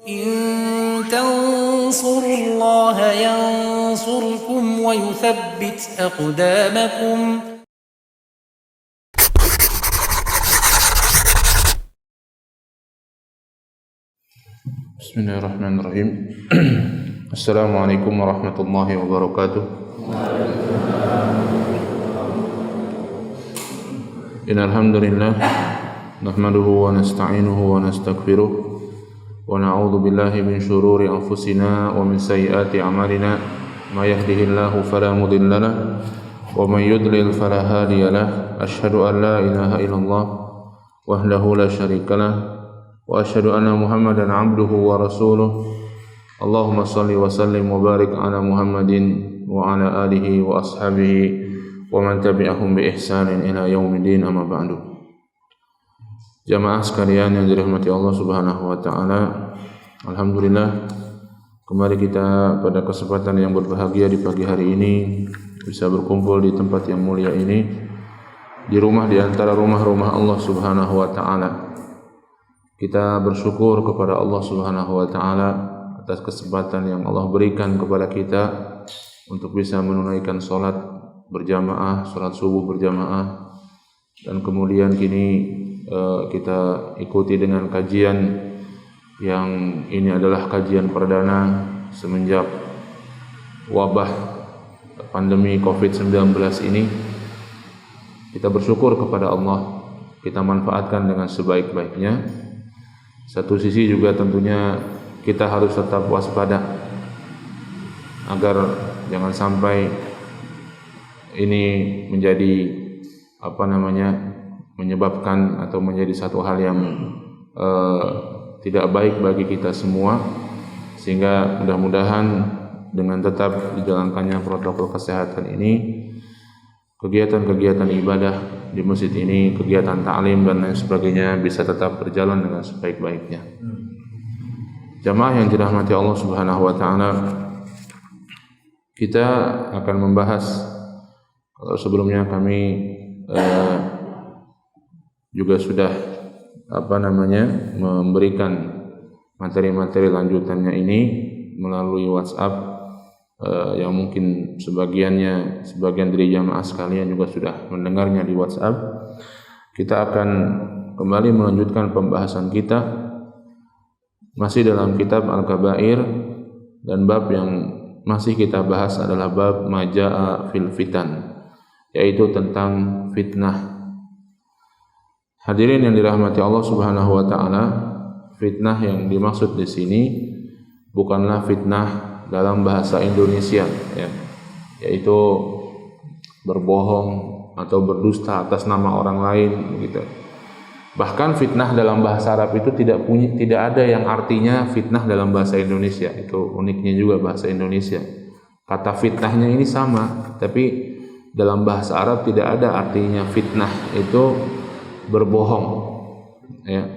إن تنصروا الله ينصركم ويثبت أقدامكم. بسم الله الرحمن الرحيم. السلام عليكم ورحمة الله وبركاته. إن الحمد لله نحمده ونستعينه ونستغفره ونعوذ بالله من شرور أنفسنا ومن سيئات أعمالنا ما يهده الله فلا مضل له ومن يضلل فلا هادي له أشهد أن لا إله إلا الله وحده لا شريك له وأشهد أن محمدا عبده ورسوله اللهم صل وسلم وبارك على محمد وعلى آله وأصحابه ومن تبعهم بإحسان إلى يوم الدين أما بعد. Jamaah sekalian yang dirahmati Allah Subhanahu wa taala, alhamdulillah kembali kita pada kesempatan yang berbahagia di pagi hari ini bisa berkumpul di tempat yang mulia ini, di rumah di antara rumah-rumah Allah Subhanahu wa taala. Kita bersyukur kepada Allah Subhanahu wa taala atas kesempatan yang Allah berikan kepada kita untuk bisa menunaikan salat berjamaah, salat subuh berjamaah, dan kemudian kini kita ikuti dengan kajian yang ini adalah kajian perdana semenjak wabah pandemi COVID-19 ini. Kita bersyukur kepada Allah, kita manfaatkan dengan sebaik-baiknya. Satu sisi juga tentunya kita harus tetap waspada agar jangan sampai ini menjadi menyebabkan atau menjadi satu hal yang tidak baik bagi kita semua, sehingga mudah-mudahan dengan tetap dijalankannya protokol kesehatan ini, kegiatan-kegiatan ibadah di masjid ini, kegiatan ta'lim dan lain sebagainya bisa tetap berjalan dengan sebaik-baiknya. Jamaah yang dirahmati Allah Subhanahu wa taala, kita akan membahas, kalau sebelumnya kami juga sudah memberikan materi-materi lanjutannya ini melalui WhatsApp yang mungkin sebagian dari jamaah sekalian juga sudah mendengarnya di WhatsApp. Kita akan kembali melanjutkan pembahasan kita masih dalam kitab Al-Kabair, dan bab yang masih kita bahas adalah bab Maja'a fil Fitan, yaitu tentang fitnah. Hadirin yang dirahmati Allah Subhanahu wa taala, fitnah yang dimaksud di sini bukanlah fitnah dalam bahasa Indonesia, ya, yaitu berbohong atau berdusta atas nama orang lain begitu. Bahkan fitnah dalam bahasa Arab itu tidak ada yang artinya fitnah dalam bahasa Indonesia. Itu uniknya juga bahasa Indonesia. Kata fitnahnya ini sama, tapi dalam bahasa Arab tidak ada artinya fitnah itu berbohong, ya.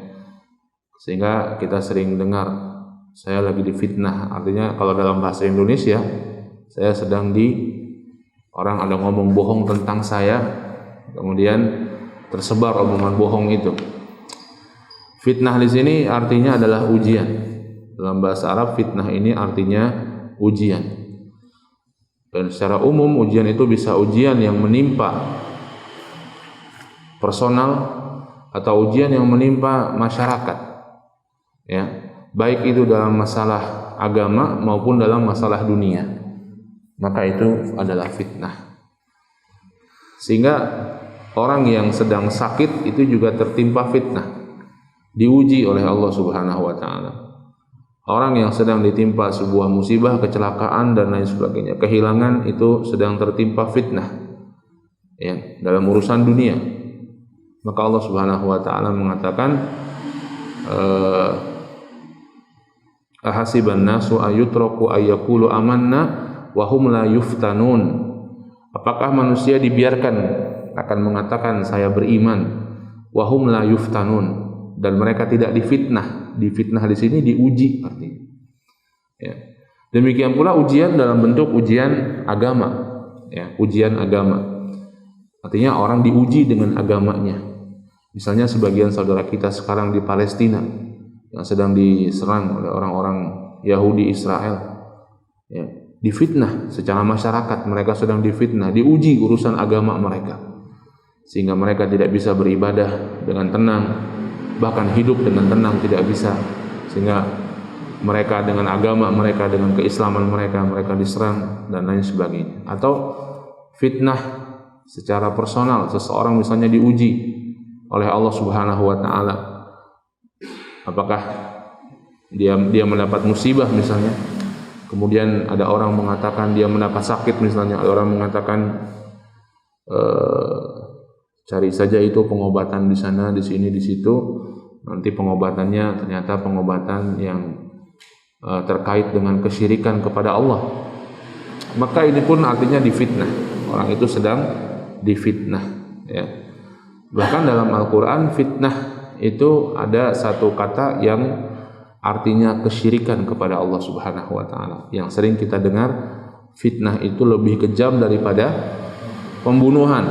Sehingga kita sering dengar saya lagi difitnah, artinya kalau dalam bahasa Indonesia saya sedang orang ada ngomong bohong tentang saya, kemudian tersebar omongan bohong itu. Fitnah di sini artinya adalah ujian. Dalam bahasa Arab fitnah ini artinya ujian. Dan secara umum ujian itu bisa ujian yang menimpa personal atau ujian yang menimpa masyarakat, ya, baik itu dalam masalah agama maupun dalam masalah dunia, maka itu adalah fitnah. Sehingga orang yang sedang sakit itu juga tertimpa fitnah, diuji oleh Allah Subhanahu wa taala. Orang yang sedang ditimpa sebuah musibah, kecelakaan dan lain sebagainya, kehilangan, itu sedang tertimpa fitnah, ya, dalam urusan dunia. Maka Allah Subhanahu wa taala mengatakan, ahasiban nasu ayutraku ayyaqulu amanna wa hum la yuftanun. Apakah manusia dibiarkan akan mengatakan saya beriman, wa hum la yuftanun, dan mereka tidak difitnah. Difitnah di sini diuji artinya. Ya. Demikian pula ujian dalam bentuk ujian agama, ya, ujian agama. Artinya orang diuji dengan agamanya. Misalnya sebagian saudara kita sekarang di Palestina, yang sedang diserang oleh orang-orang Yahudi Israel, ya, difitnah secara masyarakat, mereka sedang difitnah, diuji urusan agama mereka, sehingga mereka tidak bisa beribadah dengan tenang, bahkan hidup dengan tenang tidak bisa, sehingga mereka dengan agama mereka, dengan keislaman mereka, mereka diserang dan lain sebagainya. Atau fitnah secara personal, seseorang misalnya diuji oleh Allah Subhanahu wa taala. Apakah dia mendapat musibah misalnya, kemudian ada orang mengatakan dia mendapat sakit misalnya, ada orang mengatakan cari saja itu pengobatan di sana, di sini, di situ. Nanti pengobatannya ternyata pengobatan yang terkait dengan kesyirikan kepada Allah. Maka ini pun artinya difitnah. Orang itu sedang difitnah, ya. Bahkan dalam Al-Quran fitnah itu ada satu kata yang artinya kesyirikan kepada Allah Subhanahu wa taala. Yang sering kita dengar, fitnah itu lebih kejam daripada pembunuhan.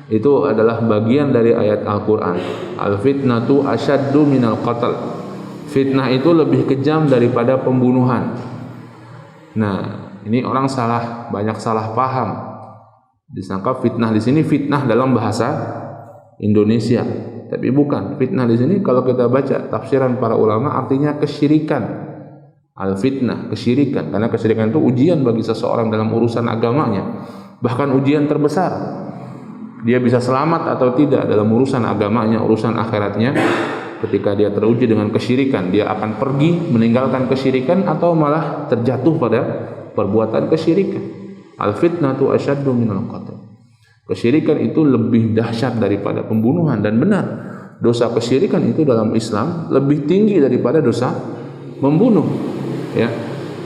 Itu adalah bagian dari ayat Al-Quran. Al-fitnatu asyaddu minal qatl. Fitnah itu lebih kejam daripada pembunuhan. Nah, ini orang banyak salah paham. Disangka fitnah di sini fitnah dalam bahasa Indonesia, tapi bukan. Fitnah di sini kalau kita baca tafsiran para ulama artinya kesyirikan. Al-fitnah, kesyirikan. Karena kesyirikan itu ujian bagi seseorang dalam urusan agamanya. Bahkan ujian terbesar. Dia bisa selamat atau tidak dalam urusan agamanya, urusan akhiratnya. Ketika dia teruji dengan kesyirikan, dia akan pergi meninggalkan kesyirikan atau malah terjatuh pada perbuatan kesyirikan. Al-fitnatu asyaddu minal qatl. Kesyirikan itu lebih dahsyat daripada pembunuhan, dan benar, dosa kesyirikan itu dalam Islam lebih tinggi daripada dosa membunuh, ya.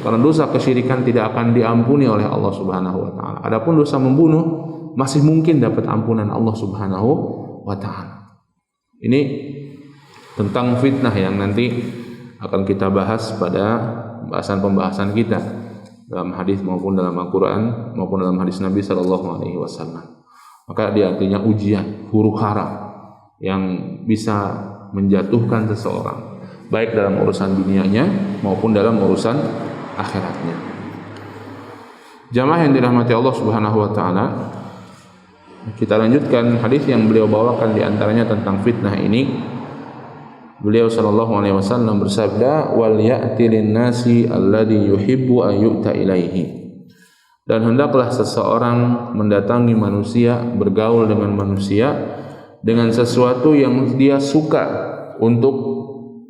Karena dosa kesyirikan tidak akan diampuni oleh Allah Subhanahu wa taala. Adapun dosa membunuh masih mungkin dapat ampunan Allah Subhanahu wa taala. Ini tentang fitnah yang nanti akan kita bahas pada pembahasan kita dalam hadis maupun dalam Al-Quran maupun dalam hadis Nabi Sallallahu Alaihi Wasallam. Maka dia artinya ujian, huru-hara yang bisa menjatuhkan seseorang, baik dalam urusan dunianya maupun dalam urusan akhiratnya. Jamaah yang dirahmati Allah Subhanahu Wa Taala, kita lanjutkan hadis yang beliau bawakan, di antaranya tentang fitnah ini. Beliau sallallahu alaihi wasallam bersabda, wal ya'ti lin-nasi alladhi yuhibbu an yu'ta ilaihi. Dan hendaklah seseorang mendatangi manusia, bergaul dengan manusia dengan sesuatu yang dia suka untuk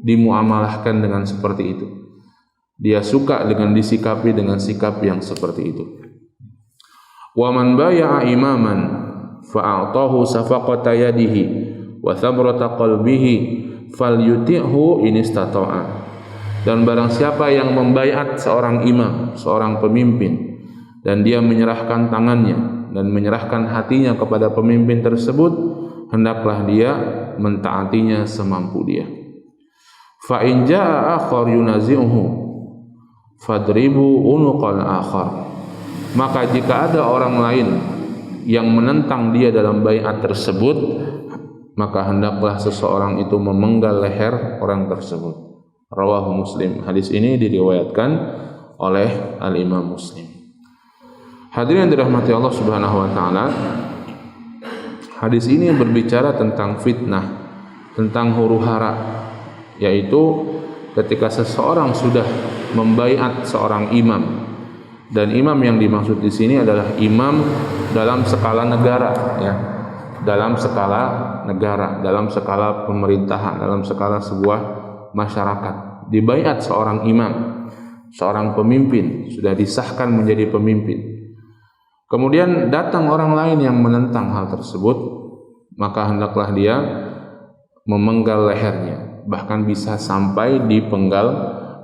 dimuamalahkan dengan seperti itu. Dia suka dengan disikapi dengan sikap yang seperti itu. Wa man baya'a imaman fa'atahu safaqata yadihi wa thabrata qalbihi falyuti'hu in istata'a. Dan barang siapa yang membaiat seorang imam, seorang pemimpin, dan dia menyerahkan tangannya dan menyerahkan hatinya kepada pemimpin tersebut, hendaklah dia mentaatinya semampu dia. Fa in jaa'a akhar yunazi'uhu fadribu unuqal akhar. Maka jika ada orang lain yang menentang dia dalam baiat tersebut, maka hendaklah seseorang itu memenggal leher orang tersebut. Rawahu Muslim. Hadis ini diriwayatkan oleh Al-Imam Muslim. Hadirin yang dirahmati Allah Subhanahu wa taala, hadis ini berbicara tentang fitnah, tentang huru-hara, yaitu ketika seseorang sudah membaiat seorang imam, dan imam yang dimaksud di sini adalah imam dalam skala negara, ya. Dalam skala negara, dalam skala pemerintahan, dalam skala sebuah masyarakat. Dibaiat seorang imam, seorang pemimpin, sudah disahkan menjadi pemimpin. Kemudian datang orang lain yang menentang hal tersebut, maka hendaklah dia memenggal lehernya, bahkan bisa sampai dipenggal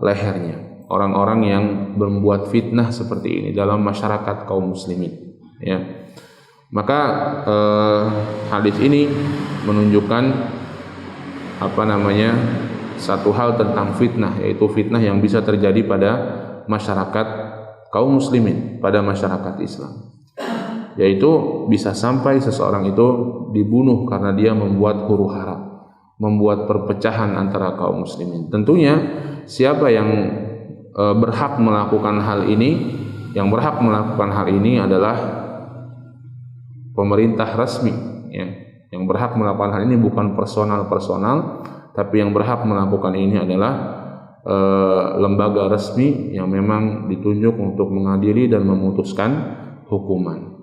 lehernya. Orang-orang yang membuat fitnah seperti ini dalam masyarakat kaum muslimin, ya. Maka hadis ini menunjukkan satu hal tentang fitnah, yaitu fitnah yang bisa terjadi pada masyarakat kaum muslimin, pada masyarakat Islam, yaitu bisa sampai seseorang itu dibunuh karena dia membuat huru-hara, membuat perpecahan antara kaum muslimin. Tentunya siapa yang berhak melakukan hal ini? Yang berhak melakukan hal ini adalah pemerintah resmi, ya. Yang berhak melakukan hal ini bukan personal, tapi yang berhak melakukan ini adalah lembaga resmi yang memang ditunjuk untuk mengadili dan memutuskan hukuman.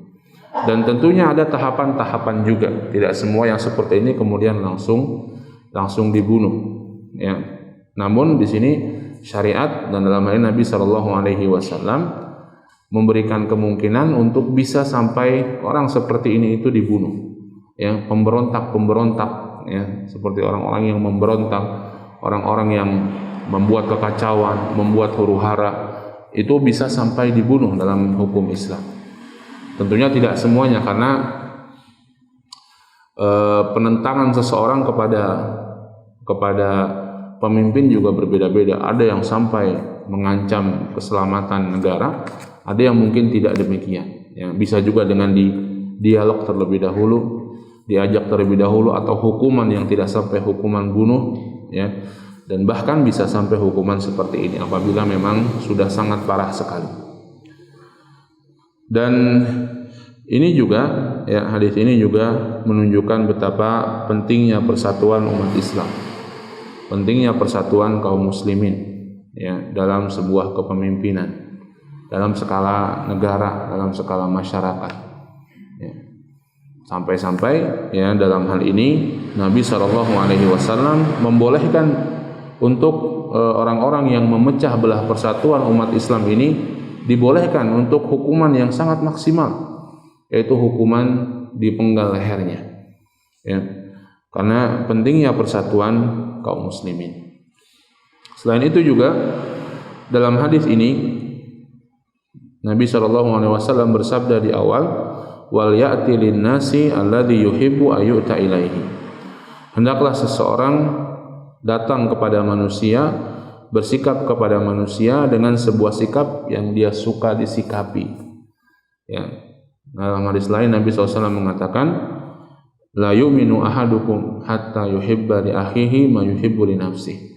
Dan tentunya ada tahapan-tahapan juga. Tidak semua yang seperti ini kemudian langsung dibunuh, ya. Namun di sini syariat dan dalam hal ini Nabi Shallallahu Alaihi Wasallam memberikan kemungkinan untuk bisa sampai orang seperti ini itu dibunuh, ya, pemberontak, ya, seperti orang-orang yang memberontak, orang-orang yang membuat kekacauan, membuat huru-hara, itu bisa sampai dibunuh dalam hukum Islam. Tentunya tidak semuanya, karena penentangan seseorang kepada pemimpin juga berbeda-beda. Ada yang sampai mengancam keselamatan negara, ada yang mungkin tidak demikian. Ya, bisa juga dengan dialog terlebih dahulu, diajak terlebih dahulu, atau hukuman yang tidak sampai hukuman bunuh, ya, dan bahkan bisa sampai hukuman seperti ini apabila memang sudah sangat parah sekali. Dan ini juga, ya, hadis ini juga menunjukkan betapa pentingnya persatuan umat Islam, pentingnya persatuan kaum muslimin, ya, dalam sebuah kepemimpinan, dalam skala negara, dalam skala masyarakat, ya. Sampai-sampai, ya, dalam hal ini Nabi Shallallahu Alaihi Wasallam membolehkan untuk orang-orang yang memecah belah persatuan umat Islam ini dibolehkan untuk hukuman yang sangat maksimal, yaitu hukuman dipenggal lehernya, ya, karena pentingnya persatuan kaum muslimin. Selain itu juga dalam hadis ini Nabi SAW bersabda di awal, wal ya'ti lin-nasi alladhi yuhibbu ayyuta ilaihi. Hendaklah seseorang datang kepada manusia, bersikap kepada manusia dengan sebuah sikap yang dia suka disikapi, ya. Dalam hadis lain Nabi SAW mengatakan, la yu'minu ahadukum hatta yuhibba li akhihi ma yuhibbu li nafsihi.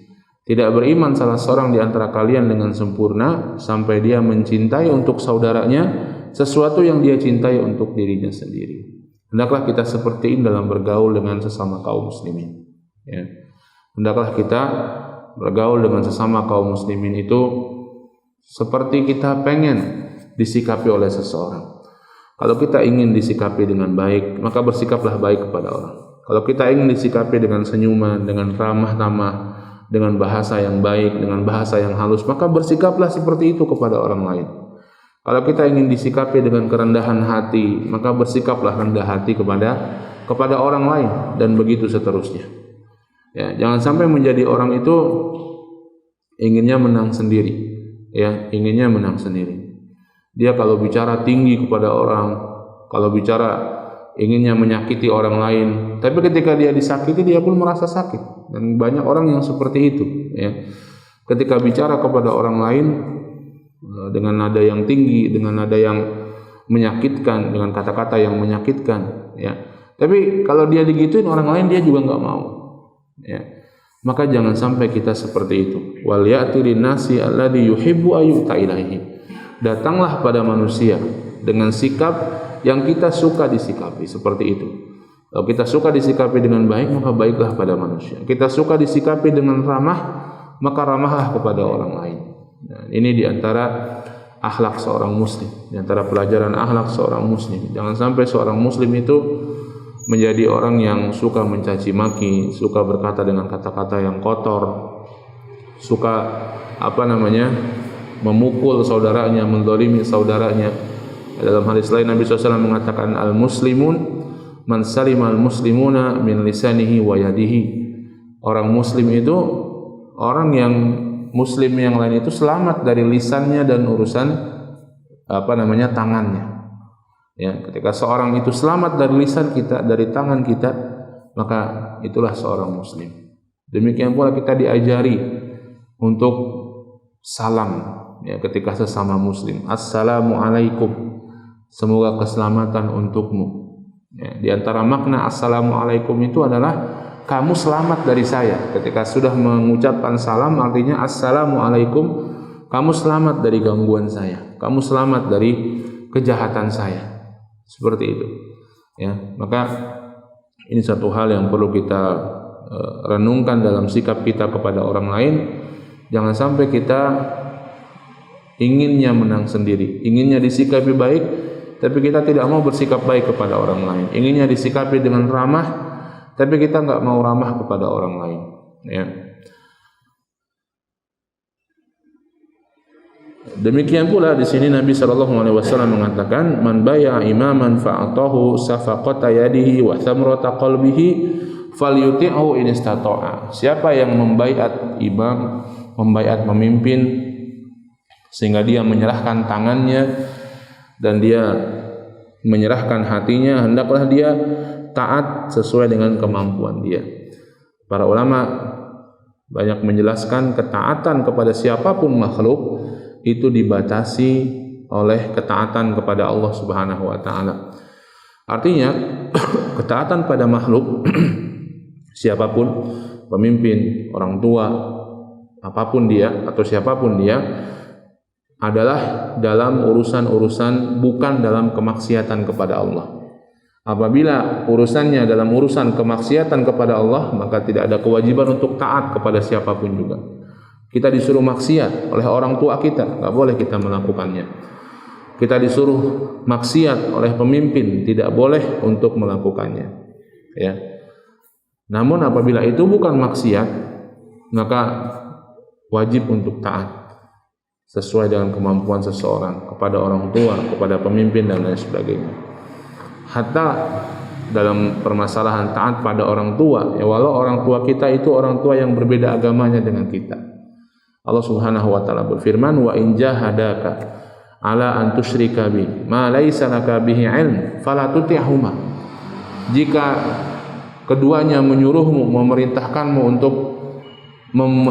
Tidak beriman salah seorang di antara kalian dengan sempurna sampai dia mencintai untuk saudaranya sesuatu yang dia cintai untuk dirinya sendiri. Hendaklah kita seperti ini dalam bergaul dengan sesama kaum muslimin, ya. Hendaklah kita bergaul dengan sesama kaum muslimin itu seperti kita pengen disikapi oleh seseorang. Kalau kita ingin disikapi dengan baik, maka bersikaplah baik kepada orang. Kalau kita ingin disikapi dengan senyuman, dengan ramah tamah, dengan bahasa yang baik, dengan bahasa yang halus, maka bersikaplah seperti itu kepada orang lain. Kalau kita ingin disikapi dengan kerendahan hati, maka bersikaplah rendah hati kepada orang lain, dan begitu seterusnya. Ya, jangan sampai menjadi orang itu inginnya menang sendiri, ya, inginnya menang sendiri. Dia kalau bicara tinggi kepada orang, kalau bicara inginnya menyakiti orang lain, tapi ketika dia disakiti dia pun merasa sakit. Dan banyak orang yang seperti itu, ya. Ketika bicara kepada orang lain dengan nada yang tinggi, dengan nada yang menyakitkan, dengan kata-kata yang menyakitkan, ya. Tapi kalau dia digituin orang lain, dia juga nggak mau, ya. Maka jangan sampai kita seperti itu. Wal ya'ti lin-nasi alladhi yuhibbu ayyuta ilaihi. Datanglah pada manusia dengan sikap yang kita suka disikapi, seperti itu. Kalau kita suka disikapi dengan baik, maka baiklah pada manusia. Kita suka disikapi dengan ramah, maka ramahlah kepada orang lain. Nah, ini diantara akhlak seorang muslim, diantara pelajaran akhlak seorang muslim. Jangan sampai seorang muslim itu menjadi orang yang suka mencaci maki, suka berkata dengan kata-kata yang kotor, suka memukul saudaranya, mendolimi saudaranya. Dalam hadis lain Nabi SAW mengatakan, al-muslimun man salimal muslimuna min lisanihi wa yadihi. Orang muslim itu orang yang muslim yang lain itu selamat dari lisannya dan urusan tangannya. Ya, ketika seorang itu selamat dari lisan kita, dari tangan kita, maka itulah seorang muslim. Demikian pula kita diajari untuk salam, ya, ketika sesama muslim. Assalamualaikum. Semoga keselamatan untukmu. Ya, di antara makna assalamualaikum itu adalah kamu selamat dari saya. Ketika sudah mengucapkan salam artinya assalamualaikum, kamu selamat dari gangguan saya, kamu selamat dari kejahatan saya. Seperti itu. Ya, maka ini satu hal yang perlu kita renungkan dalam sikap kita kepada orang lain. Jangan sampai kita inginnya menang sendiri, inginnya disikapi baik, tapi kita tidak mau bersikap baik kepada orang lain. Inginnya disikapi dengan ramah, tapi kita nggak mau ramah kepada orang lain. Ya. Demikian pula di sini Nabi SAW mengatakan, man baya imaman fa'atahu safaqata yadihi wa thamrata qalbihi falyuti'hu in istata'a. Siapa yang membaiat imam, membaiat pemimpin, sehingga dia menyerahkan tangannya dan dia menyerahkan hatinya, hendaklah dia taat sesuai dengan kemampuan dia. Para ulama banyak menjelaskan ketaatan kepada siapapun makhluk itu dibatasi oleh ketaatan kepada Allah Subhanahu wa taala. Artinya ketaatan pada makhluk siapapun, pemimpin, orang tua, apapun dia atau siapapun dia, adalah dalam urusan-urusan bukan dalam kemaksiatan kepada Allah. Apabila urusannya dalam urusan kemaksiatan kepada Allah, maka tidak ada kewajiban untuk taat kepada siapapun juga. Kita disuruh maksiat oleh orang tua kita, nggak boleh kita melakukannya. Kita disuruh maksiat oleh pemimpin, tidak boleh untuk melakukannya. Ya. Namun apabila itu bukan maksiat, maka wajib untuk taat sesuai dengan kemampuan seseorang kepada orang tua, kepada pemimpin dan lain sebagainya. Hatta dalam permasalahan taat pada orang tua, ya walau orang tua kita itu orang tua yang berbeda agamanya dengan kita. Allah Subhanahu wa taala berfirman, wa in jahadaka ala an tusyrika bi ma laisa laka bihi ilm fala tuti'huma. Jika keduanya menyuruhmu, memerintahkanmu untuk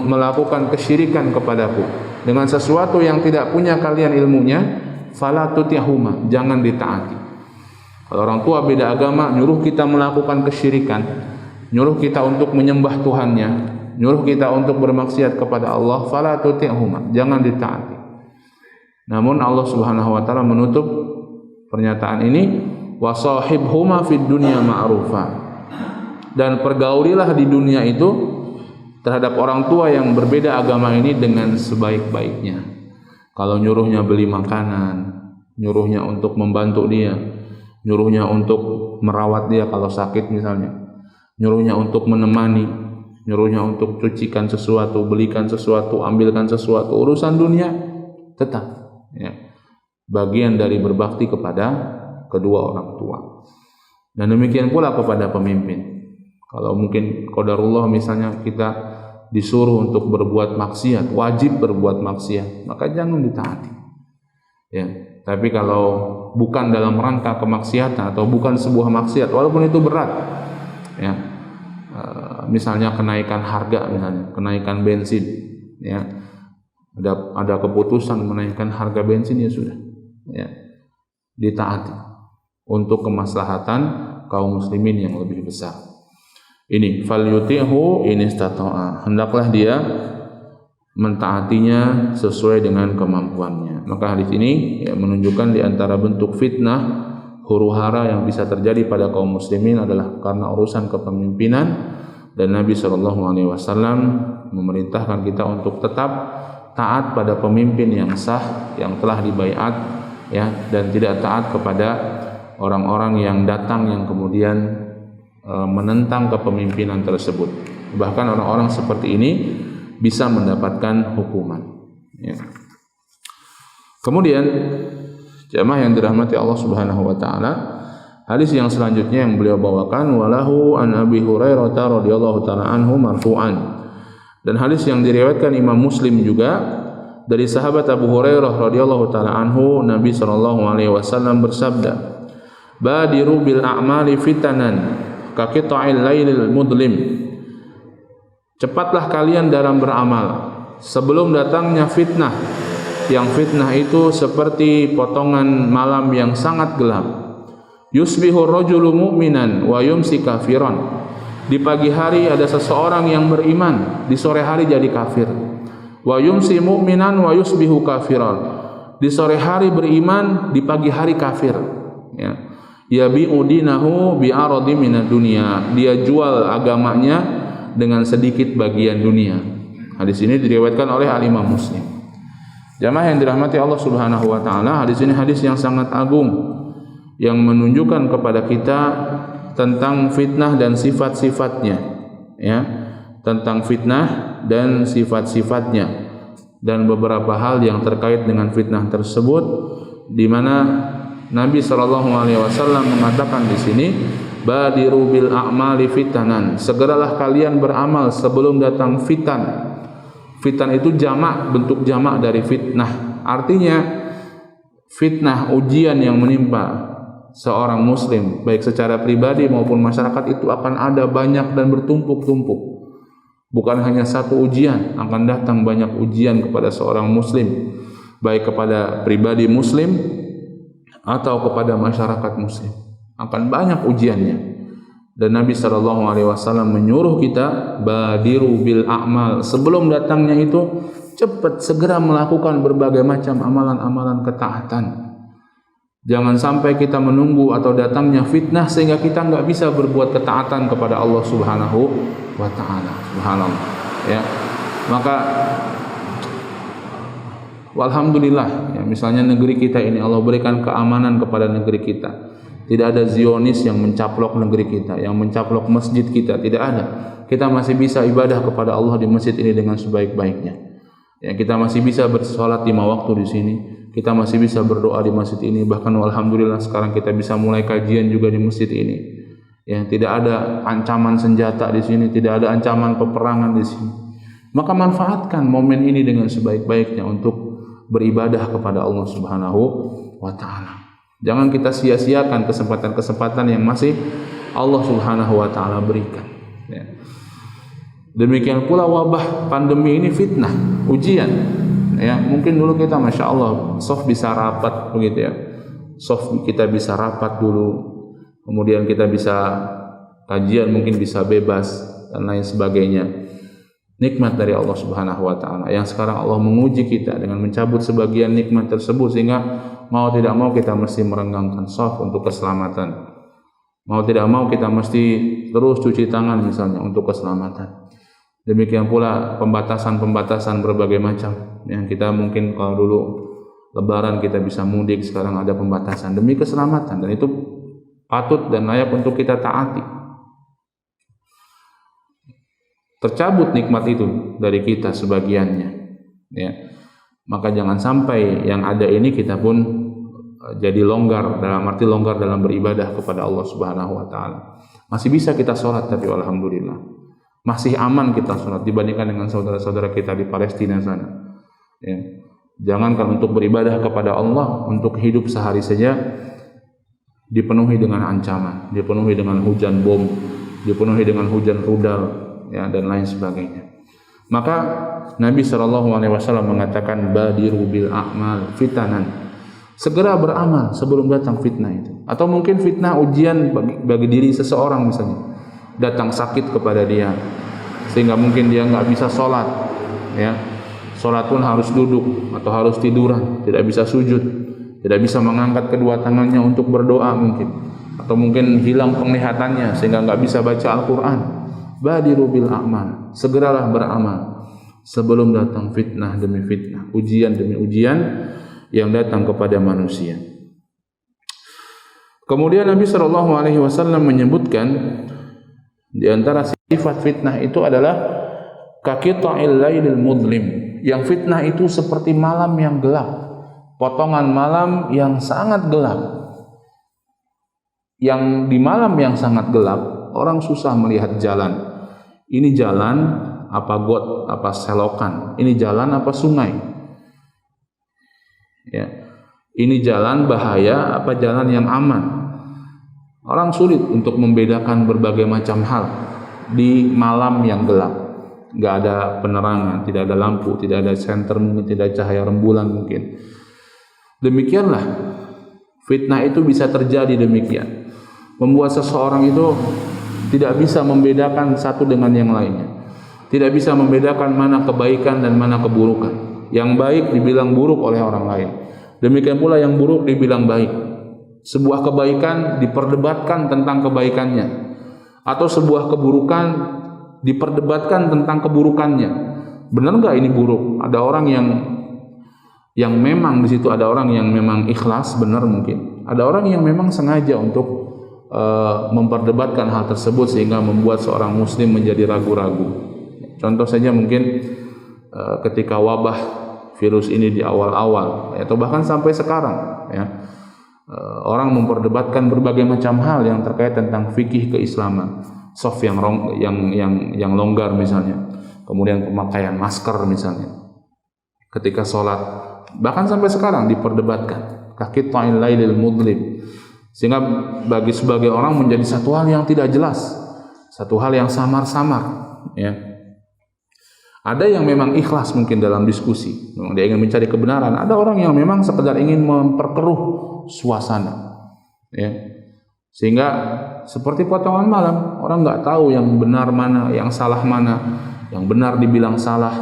melakukan kesyirikan kepadaku dengan sesuatu yang tidak punya kalian ilmunya, fala tuti'huma, jangan ditaati. Kalau orang tua beda agama nyuruh kita melakukan kesyirikan, nyuruh kita untuk menyembah Tuhannya, nyuruh kita untuk bermaksiat kepada Allah, fala tuti'huma, jangan ditaati. Namun Allah Subhanahu wa taala menutup pernyataan ini, wa sahibhuma fid dunya ma'rufa, dan pergaulilah di dunia itu terhadap orang tua yang berbeda agama ini dengan sebaik-baiknya. Kalau nyuruhnya beli makanan, nyuruhnya untuk membantu dia, nyuruhnya untuk merawat dia kalau sakit misalnya, nyuruhnya untuk menemani, nyuruhnya untuk cucikan sesuatu, belikan sesuatu, ambilkan sesuatu, urusan dunia tetap ya, bagian dari berbakti kepada kedua orang tua. Dan demikian pula kepada pemimpin. Kalau mungkin qadarullah misalnya kita disuruh untuk berbuat maksiat, wajib berbuat maksiat, maka jangan ditaati. Ya, tapi kalau bukan dalam rangka kemaksiatan atau bukan sebuah maksiat, walaupun itu berat, ya, misalnya kenaikan harga, misalnya kenaikan bensin, ya, ada keputusan menaikkan harga bensin, ya sudah, ya, ditaati untuk kemaslahatan kaum muslimin yang lebih besar. Ini falyuti'hu in istata'a, hendaklah dia mentaatinya sesuai dengan kemampuannya. Maka hadis ini ya, menunjukkan di antara bentuk fitnah, huru-hara yang bisa terjadi pada kaum muslimin adalah karena urusan kepemimpinan, dan Nabi SAW memerintahkan kita untuk tetap taat pada pemimpin yang sah, yang telah dibaiat, ya, dan tidak taat kepada orang-orang yang datang yang kemudian menentang kepemimpinan tersebut. Bahkan orang-orang seperti ini bisa mendapatkan hukuman. Ya. Kemudian jamaah yang dirahmati Allah Subhanahu wa taala, hadis yang selanjutnya yang beliau bawakan, walahu an Abi Hurairah radhiyallahu taala anhu marfu'an. Dan hadis yang diriwayatkan Imam Muslim juga dari sahabat Abu Hurairah radhiyallahu taala anhu, Nabi sallallahu alaihi wasallam bersabda, badiru bil a'mali fitanan kaqita'il lailil mudlim. Cepatlah kalian dalam beramal sebelum datangnya fitnah, yang fitnah itu seperti potongan malam yang sangat gelap. Yusbihu rajulu mu'minan wa yumsi kafiran. Di pagi hari ada seseorang yang beriman, di sore hari jadi kafir. Wa yumsi mu'minan wa yusbihu kafiran. Di sore hari beriman, di pagi hari kafir. Ya. Yabi'u dinahu bi'aradi minad dunya. Dia jual agamanya dengan sedikit bagian dunia. Hadis ini diriwayatkan oleh Al-Imam Muslim. Jamaah yang dirahmati Allah Subhanahu wa taala, hadis ini hadis yang sangat agung yang menunjukkan kepada kita tentang fitnah dan sifat-sifatnya, ya, tentang fitnah dan sifat-sifatnya dan beberapa hal yang terkait dengan fitnah tersebut, di mana Nabi SAW mengatakan di sini, badiru bil a'mali fitanan, segeralah kalian beramal sebelum datang fitan. Fitan itu jamak, bentuk jamak dari fitnah. Artinya fitnah, ujian yang menimpa seorang muslim baik secara pribadi maupun masyarakat itu akan ada banyak dan bertumpuk-tumpuk. Bukan hanya satu ujian, akan datang banyak ujian kepada seorang muslim, baik kepada pribadi muslim atau kepada masyarakat muslim. Akan banyak ujiannya. Dan Nabi SAW menyuruh kita badiru bil a'mal, sebelum datangnya itu cepat segera melakukan berbagai macam amalan-amalan ketaatan. Jangan sampai kita menunggu atau datangnya fitnah sehingga kita nggak bisa berbuat ketaatan kepada Allah Subhanahu wa taala. Subhanallah. Ya. Maka walhamdulillah, ya, misalnya negeri kita ini Allah berikan keamanan kepada negeri kita. Tidak ada Zionis yang mencaplok negeri kita, yang mencaplok masjid kita, tidak ada. Kita masih bisa ibadah kepada Allah di masjid ini dengan sebaik-baiknya. Ya, kita masih bisa bersolat 5 waktu di sini. Kita masih bisa berdoa di masjid ini. Bahkan alhamdulillah sekarang kita bisa mulai kajian juga di masjid ini. Ya, tidak ada ancaman senjata di sini, tidak ada ancaman peperangan di sini. Maka manfaatkan momen ini dengan sebaik-baiknya untuk beribadah kepada Allah Subhanahu wa taala. Jangan kita sia-siakan kesempatan-kesempatan yang masih Allah Subhanahu wa taala berikan. Ya. Demikian pula wabah pandemi ini fitnah, ujian. Ya, mungkin dulu kita Masya Allah soft bisa rapat begitu ya. Soft kita bisa rapat dulu. Kemudian kita bisa kajian, mungkin bisa bebas dan lain sebagainya. Nikmat dari Allah Subhanahu wa taala yang sekarang Allah menguji kita dengan mencabut sebagian nikmat tersebut, sehingga mau tidak mau kita mesti merenggangkan shaf untuk keselamatan. Mau tidak mau kita mesti terus cuci tangan misalnya untuk keselamatan. Demikian pula pembatasan-pembatasan berbagai macam yang kita mungkin kalau dulu lebaran kita bisa mudik, sekarang ada pembatasan demi keselamatan, dan itu patut dan layak untuk kita taati. Tercabut nikmat itu dari kita sebagiannya, ya. Maka jangan sampai yang ada ini kita pun jadi longgar, dalam arti longgar dalam beribadah kepada Allah Subhanahu wa taala. Masih bisa kita sholat, tapi alhamdulillah masih aman kita sholat dibandingkan dengan saudara-saudara kita di Palestina sana. Ya. Jangankan untuk beribadah kepada Allah, untuk hidup sehari saja dipenuhi dengan ancaman, dipenuhi dengan hujan bom, dipenuhi dengan hujan rudal, ya, dan lain sebagainya. Maka Nabi SAW mengatakan badiru bil a'mal fitanan, segera beramal sebelum datang fitnah itu. Atau mungkin fitnah ujian bagi diri seseorang, misalnya datang sakit kepada dia sehingga mungkin dia nggak bisa sholat, ya, sholat pun harus duduk atau harus tiduran, tidak bisa sujud, tidak bisa mengangkat kedua tangannya untuk berdoa mungkin, atau mungkin hilang penglihatannya sehingga nggak bisa baca Al-Quran. Badiru bil a'mal, segeralah beramal sebelum datang fitnah demi fitnah, ujian demi ujian yang datang kepada manusia. Kemudian Nabi SAW menyebutkan di antara sifat fitnah itu adalah kaqita'il lailil mudlim, yang fitnah itu seperti malam yang gelap, potongan malam yang sangat gelap. Yang di malam yang sangat gelap orang susah melihat jalan. Ini jalan apa got, apa selokan, ini jalan apa sungai, ya. Ini jalan bahaya apa jalan yang aman. Orang sulit untuk membedakan berbagai macam hal di malam yang gelap. Nggak ada penerangan, tidak ada lampu, tidak ada senter, mungkin tidak ada cahaya rembulan mungkin. Demikianlah fitnah itu bisa terjadi demikian, membuat seseorang itu tidak bisa membedakan satu dengan yang lainnya, tidak bisa membedakan mana kebaikan dan mana keburukan. Yang baik dibilang buruk oleh orang lain, demikian pula yang buruk dibilang baik. Sebuah kebaikan diperdebatkan tentang kebaikannya, atau sebuah keburukan diperdebatkan tentang keburukannya. Benar nggak ini buruk? Ada orang yang memang di situ ada orang yang memang ikhlas, benar mungkin. Ada orang yang memang sengaja untuk memperdebatkan hal tersebut sehingga membuat seorang muslim menjadi ragu-ragu. Contoh saja mungkin ketika wabah virus ini di awal-awal, atau bahkan sampai sekarang, ya, orang memperdebatkan berbagai macam hal yang terkait tentang fikih keislaman, soft yang longgar misalnya, kemudian pemakaian masker misalnya, ketika sholat, bahkan sampai sekarang diperdebatkan. Kaqita'il lailil mudlim, sehingga bagi sebagai orang menjadi satu hal yang tidak jelas, satu hal yang samar-samar, ya. Ada yang memang ikhlas mungkin dalam diskusi, memang dia ingin mencari kebenaran. Ada orang yang memang sekedar ingin memperkeruh suasana, ya. Sehingga seperti potongan malam, orang nggak tahu yang benar mana, yang salah mana, yang benar dibilang salah,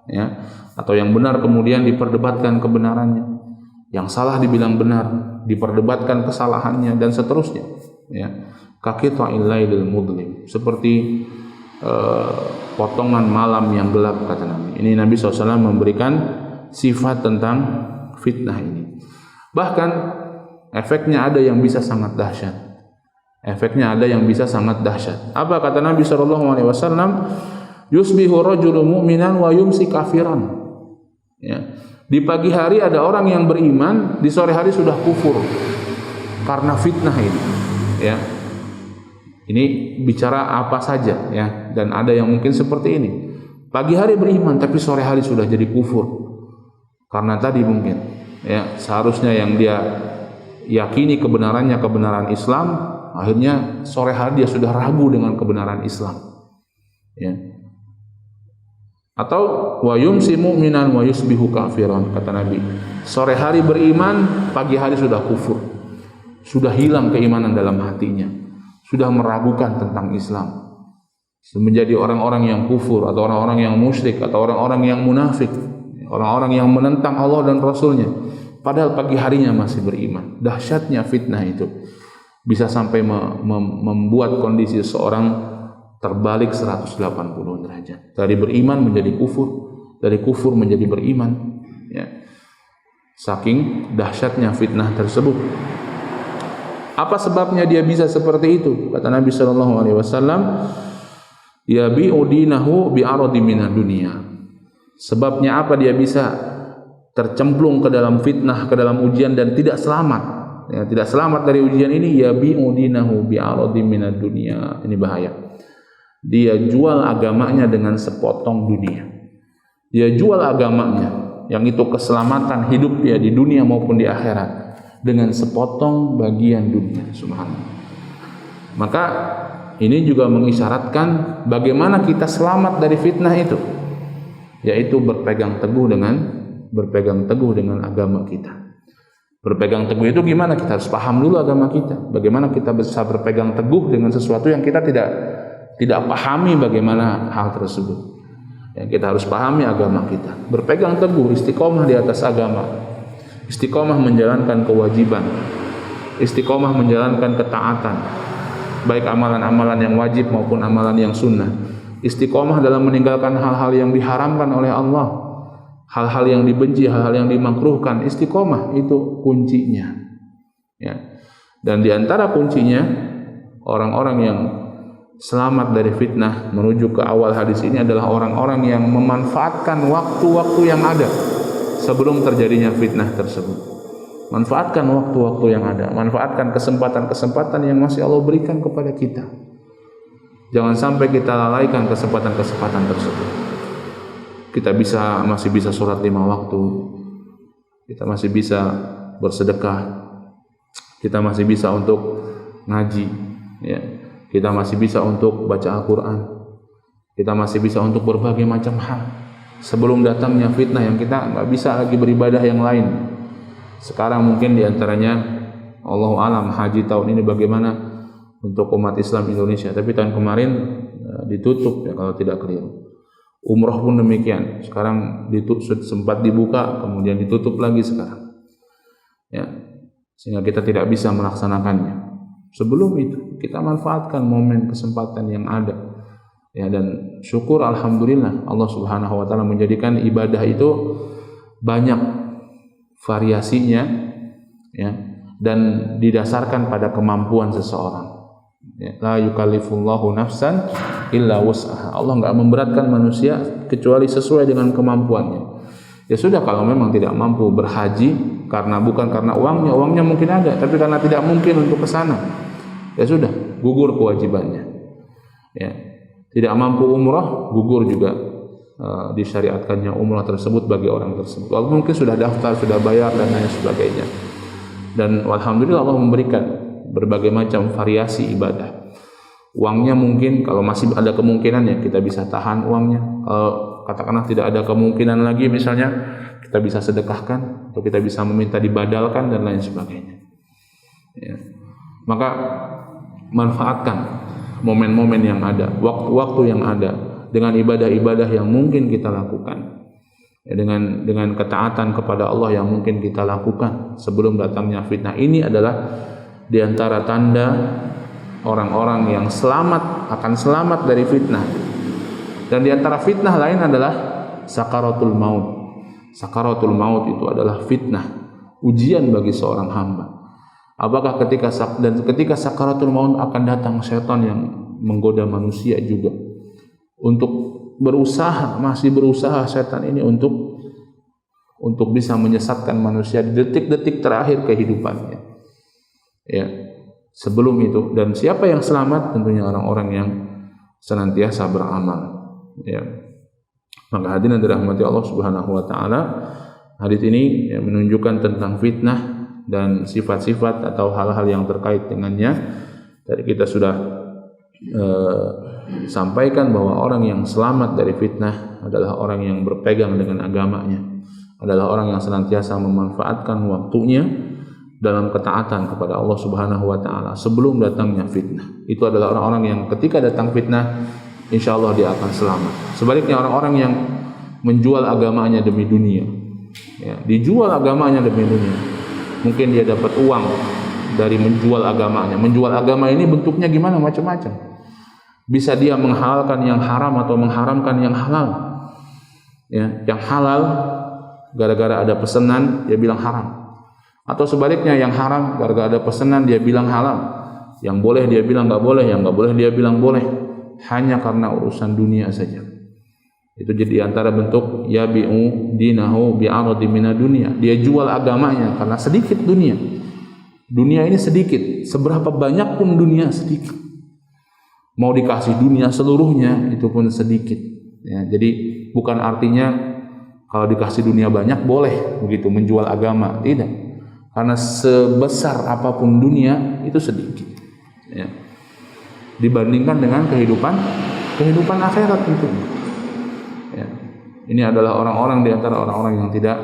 ya, atau yang benar kemudian diperdebatkan kebenarannya, yang salah dibilang benar, diperdebatkan kesalahannya, dan seterusnya, ya. Kaqita'il lailil mudlim, seperti potongan malam yang gelap, kata Nabi. Ini Nabi SAW memberikan sifat tentang fitnah ini. Bahkan efeknya ada yang bisa sangat dahsyat. Efeknya ada yang bisa sangat dahsyat. Apa kata Nabi SAW? Yusbihu rajulu mu'minan wa yumsi kafiran. Ya. Di pagi hari ada orang yang beriman, di sore hari sudah kufur karena fitnah ini. Ya. Ini bicara apa saja, ya. Dan ada yang mungkin seperti ini. Pagi hari beriman tapi sore hari sudah jadi kufur. Karena tadi mungkin, ya, seharusnya yang dia yakini kebenarannya kebenaran Islam, akhirnya sore hari dia sudah ragu dengan kebenaran Islam. Ya. Atau wa yumsi mu'minan wa yusbihu kafiran, kata Nabi. Sore hari beriman, pagi hari sudah kufur. Sudah hilang keimanan dalam hatinya. Sudah meragukan tentang Islam. Menjadi orang-orang yang kufur, atau orang-orang yang musyrik, atau orang-orang yang munafik, orang-orang yang menentang Allah dan Rasulnya, padahal pagi harinya masih beriman. Dahsyatnya fitnah itu bisa sampai membuat kondisi seorang terbalik 180 derajat. Dari beriman menjadi kufur, dari kufur menjadi beriman, ya. Saking dahsyatnya fitnah tersebut. Apa sebabnya dia bisa seperti itu? Kata Nabi SAW, yabi'u dinahu bi'aradi minad dunia. Sebabnya apa dia bisa tercemplung ke dalam fitnah, ke dalam ujian dan tidak selamat, ya, tidak selamat dari ujian ini? Yabi'u dinahu bi'aradi minad dunia. Ini bahaya. Dia jual agamanya dengan sepotong dunia. Dia jual agamanya, yang itu keselamatan hidup dia di dunia maupun di akhirat, dengan sepotong bagian dunia. Subhanallah. Maka ini juga mengisyaratkan bagaimana kita selamat dari fitnah itu, yaitu berpegang teguh dengan agama kita. Berpegang teguh itu gimana? Kita harus paham dulu agama kita. Bagaimana kita bisa berpegang teguh dengan sesuatu yang kita tidak pahami bagaimana hal tersebut. Yang kita harus pahami agama kita. Berpegang teguh, istiqomah di atas agama. Istiqomah menjalankan kewajiban, istiqomah menjalankan ketaatan, baik amalan-amalan yang wajib maupun amalan yang sunnah. Istiqomah dalam meninggalkan hal-hal yang diharamkan oleh Allah, hal-hal yang dibenci, hal-hal yang dimakruhkan. Istiqomah itu kuncinya, ya. Dan diantara kuncinya, orang-orang yang selamat dari fitnah menuju ke awal hadis ini adalah orang-orang yang memanfaatkan waktu-waktu yang ada sebelum terjadinya fitnah tersebut. Manfaatkan waktu-waktu yang ada, manfaatkan kesempatan-kesempatan yang masih Allah berikan kepada kita. Jangan sampai kita lalaikan kesempatan-kesempatan tersebut. Kita masih bisa sholat 5 waktu, kita masih bisa bersedekah, kita masih bisa untuk ngaji, ya. Kita masih bisa untuk baca Al-Quran, kita masih bisa untuk berbagai macam hal sebelum datangnya fitnah yang kita nggak bisa lagi beribadah yang lain. Sekarang mungkin diantaranya, Allahu alam, haji tahun ini bagaimana, untuk umat Islam Indonesia, tapi tahun kemarin ditutup ya kalau tidak keliru. Umroh pun demikian, sekarang ditutup, sempat dibuka kemudian ditutup lagi sekarang. Ya, sehingga kita tidak bisa melaksanakannya. Sebelum itu kita manfaatkan momen kesempatan yang ada. Ya, dan syukur alhamdulillah Allah Subhanahu wa taala menjadikan ibadah itu banyak variasinya ya, dan didasarkan pada kemampuan seseorang. Ya, la yukallifullahu nafsan illa wus'aha. Allah enggak memberatkan manusia kecuali sesuai dengan kemampuannya. Ya sudah, kalau memang tidak mampu berhaji bukan karena uangnya mungkin ada, tapi karena tidak mungkin untuk ke sana, ya sudah, gugur kewajibannya. Ya. Tidak mampu umrah, gugur juga disyariatkannya umrah tersebut bagi orang tersebut. Walaupun mungkin sudah daftar, sudah bayar dan lain sebagainya. Dan alhamdulillah Allah memberikan berbagai macam variasi ibadah. Uangnya mungkin kalau masih ada kemungkinan ya kita bisa tahan uangnya. Katakanlah tidak ada kemungkinan lagi, misalnya kita bisa sedekahkan atau kita bisa meminta dibadalkan dan lain sebagainya. Ya. Maka manfaatkan momen-momen yang ada, waktu-waktu yang ada dengan ibadah-ibadah yang mungkin kita lakukan, ya, dengan ketaatan kepada Allah yang mungkin kita lakukan sebelum datangnya fitnah. Ini adalah diantara tanda orang-orang yang akan selamat dari fitnah. Dan diantara fitnah lain adalah sakaratul maut. Sakaratul maut itu adalah fitnah, ujian bagi seorang hamba. Apakah ketika sakaratul maut akan datang setan yang menggoda manusia juga untuk masih berusaha setan ini untuk bisa menyesatkan manusia di detik-detik terakhir kehidupannya. Ya, sebelum itu, dan siapa yang selamat? Tentunya orang-orang yang senantiasa beramal. Ya. Maka hadirin dirahmati Allah Subhanahu wa taala, hadis ini ya, menunjukkan tentang fitnah dan sifat-sifat atau hal-hal yang terkait dengannya. Tadi kita sudah sampaikan bahwa orang yang selamat dari fitnah adalah orang yang berpegang dengan agamanya, adalah orang yang senantiasa memanfaatkan waktunya dalam ketaatan kepada Allah Subhanahu wa taala sebelum datangnya fitnah. Itu adalah orang-orang yang ketika datang fitnah, insya Allah dia akan selamat. Sebaliknya orang-orang yang menjual agamanya demi dunia, ya, dijual agamanya demi dunia, mungkin dia dapat uang dari menjual agamanya. Menjual agama ini bentuknya gimana? Macam-macam. Bisa dia menghalalkan yang haram atau mengharamkan yang halal. Ya, yang halal gara-gara ada pesanan dia bilang haram. Atau sebaliknya, yang haram gara-gara ada pesanan dia bilang halal. Yang boleh dia bilang nggak boleh, yang nggak boleh dia bilang boleh. Hanya karena urusan dunia saja. Itu jadi antara bentuk yabi'u dinahu bi'aradi mina dunia. Dia jual agamanya karena sedikit dunia. Dunia ini sedikit, seberapa banyak pun dunia sedikit. Mau dikasih dunia seluruhnya itu pun sedikit. Ya, jadi bukan artinya kalau dikasih dunia banyak boleh begitu menjual agama, tidak. Karena sebesar apapun dunia itu sedikit. Ya. Dibandingkan dengan kehidupan akhirat tentunya. Ya. Ini adalah orang-orang di antara orang-orang yang tidak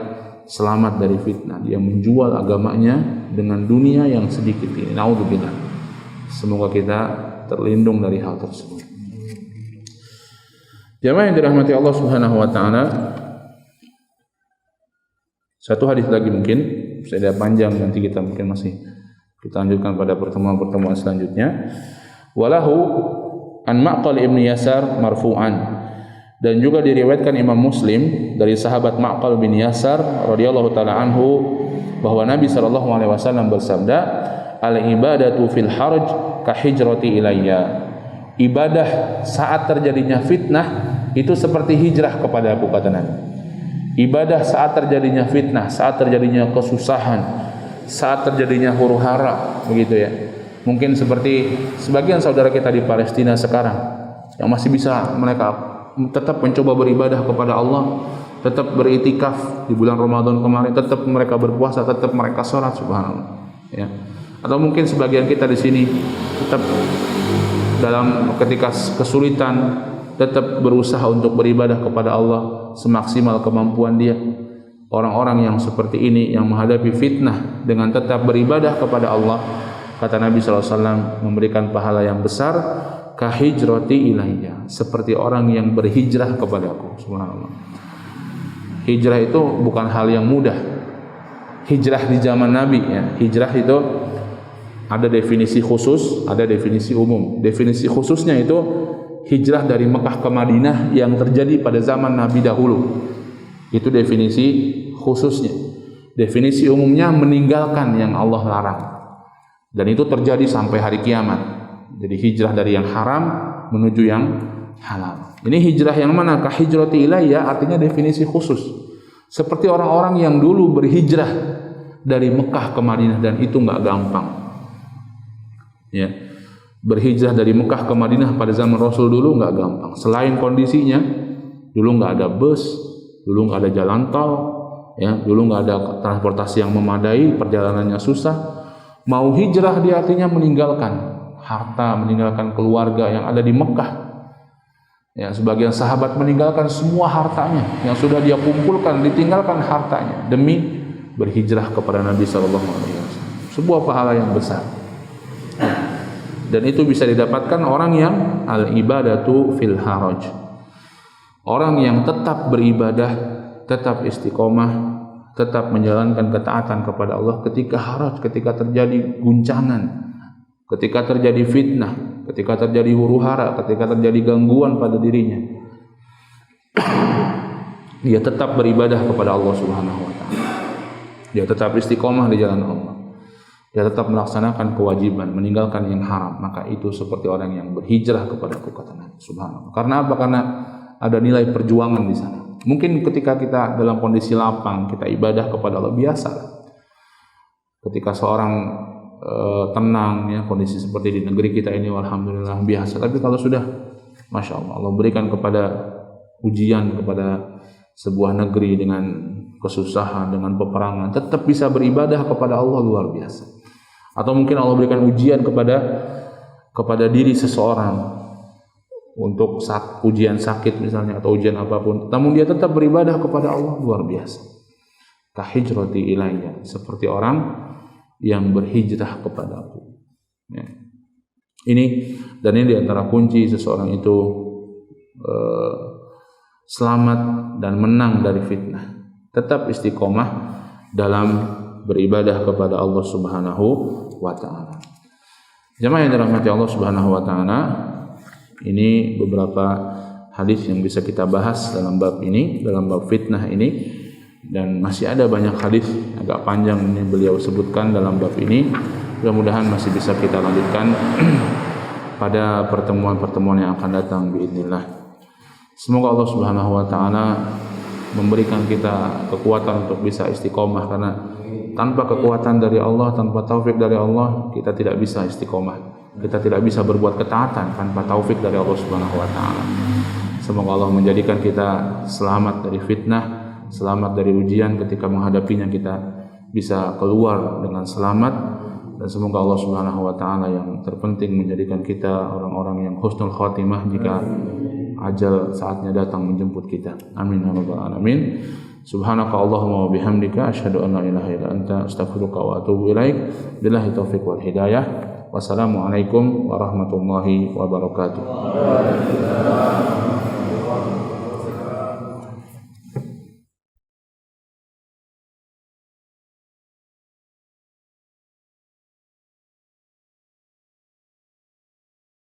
selamat dari fitnah. Dia menjual agamanya dengan dunia yang sedikit ini. Naudzubillah. Semoga kita terlindung dari hal tersebut. Jamaah yang dirahmati Allah Subhanahu wa taala. Satu hadis lagi mungkin, saya panjang nanti kita mungkin masih kita lanjutkan pada pertemuan-pertemuan selanjutnya. Walahu an Ma'qal ibn Yasar marfu'an, dan juga diriwayatkan Imam Muslim dari sahabat Ma'qal bin Yasar radhiyallahu taala anhu bahwa Nabi sallallahu alaihi wasallam bersabda, al ibadatu fil harj ka hijrati ilayya. Ibadah saat terjadinya fitnah itu seperti hijrah kepadaku, kata Nabi. Ibadah saat terjadinya fitnah, saat terjadinya kesusahan, saat terjadinya huru-hara, begitu ya. Mungkin seperti sebagian saudara kita di Palestina sekarang yang masih bisa mereka tetap mencoba beribadah kepada Allah, tetap beriktikaf di bulan Ramadan kemarin, tetap mereka berpuasa, tetap mereka sholat, subhanallah. Ya. Atau mungkin sebagian kita di sini tetap dalam ketika kesulitan tetap berusaha untuk beribadah kepada Allah semaksimal kemampuan dia. Orang-orang yang seperti ini yang menghadapi fitnah dengan tetap beribadah kepada Allah, kata Nabi SAW, memberikan pahala yang besar, kahijrati ilayya, seperti orang yang berhijrah kepadaku. Subhanallah. Hijrah itu bukan hal yang mudah. Hijrah di zaman Nabi, ya. Hijrah itu ada definisi khusus, ada definisi umum. Definisi khususnya itu hijrah dari Mekah ke Madinah yang terjadi pada zaman Nabi dahulu. Itu definisi khususnya. Definisi umumnya meninggalkan yang Allah larang. Dan itu terjadi sampai hari kiamat. Jadi hijrah dari yang haram menuju yang halal. Ini hijrah yang mana? Kahijrati ilayya artinya definisi khusus. Seperti orang-orang yang dulu berhijrah dari Mekah ke Madinah, dan itu nggak gampang. Ya, berhijrah dari Mekah ke Madinah pada zaman Rasul dulu nggak gampang. Selain kondisinya, dulu nggak ada bus, dulu nggak ada jalan tol, ya, dulu nggak ada transportasi yang memadai, perjalanannya susah. Mau hijrah dia artinya meninggalkan harta, meninggalkan keluarga yang ada di Mekah. Ya, sebagian sahabat meninggalkan semua hartanya yang sudah dia kumpulkan, ditinggalkan hartanya demi berhijrah kepada Nabi SAW. Sebuah pahala yang besar. Dan itu bisa didapatkan orang yang al-ibadatu fil haraj. Orang yang tetap beribadah, tetap istiqomah, tetap menjalankan ketaatan kepada Allah ketika haraj, ketika terjadi guncangan, ketika terjadi fitnah, ketika terjadi huru-hara, ketika terjadi gangguan pada dirinya. Dia tetap beribadah kepada Allah Subhanahu wa taala. Dia tetap istiqomah di jalan Allah. Dia tetap melaksanakan kewajiban, meninggalkan yang haram, maka itu seperti orang yang berhijrah kepada-Ku, kata Nabi Subhanallah. Karena apa? Karena ada nilai perjuangan di sana. Mungkin ketika kita dalam kondisi lapang, kita ibadah kepada Allah biasa. Ketika seorang tenang, ya, kondisi seperti di negeri kita ini, alhamdulillah biasa. Tapi kalau sudah, masya Allah, Allah berikan kepada ujian kepada sebuah negeri dengan kesusahan, dengan peperangan, tetap bisa beribadah kepada Allah, luar biasa. Atau mungkin Allah berikan ujian kepada diri seseorang untuk ujian sakit misalnya, atau ujian apapun, namun dia tetap beribadah kepada Allah, luar biasa. Kahijrati ilayya, seperti orang yang berhijrah kepadaku. Ya. Ini diantara kunci seseorang itu selamat dan menang dari fitnah. Tetap istiqomah dalam beribadah kepada Allah Subhanahu wa taala. Jemaah yang dirahmati Allah Subhanahu wa taala, ini beberapa hadis yang bisa kita bahas dalam bab ini, dalam bab fitnah ini, dan masih ada banyak hadis agak panjang ini beliau sebutkan dalam bab ini. Mudah-mudahan masih bisa kita lanjutkan pada pertemuan-pertemuan yang akan datang biidznillah. Semoga Allah Subhanahu wa taala memberikan kita kekuatan untuk bisa istiqomah, karena tanpa kekuatan dari Allah, tanpa taufik dari Allah, kita tidak bisa istiqomah. Kita tidak bisa berbuat ketaatan tanpa taufik dari Allah Subhanahu wa taala. Semoga Allah menjadikan kita selamat dari fitnah, selamat dari ujian, ketika menghadapinya kita bisa keluar dengan selamat, dan semoga Allah Subhanahu wa taala yang terpenting menjadikan kita orang-orang yang husnul khatimah jika ajal saatnya datang menjemput kita. Amin ya rabbal alamin. Subhanaka Allahumma wa bihamdika asyhadu an la ilaha illa anta astaghfiruka wa atubu ilaik. Billahi taufiq wal hidayah. Wassalamualaikum warahmatullahi wabarakatuh.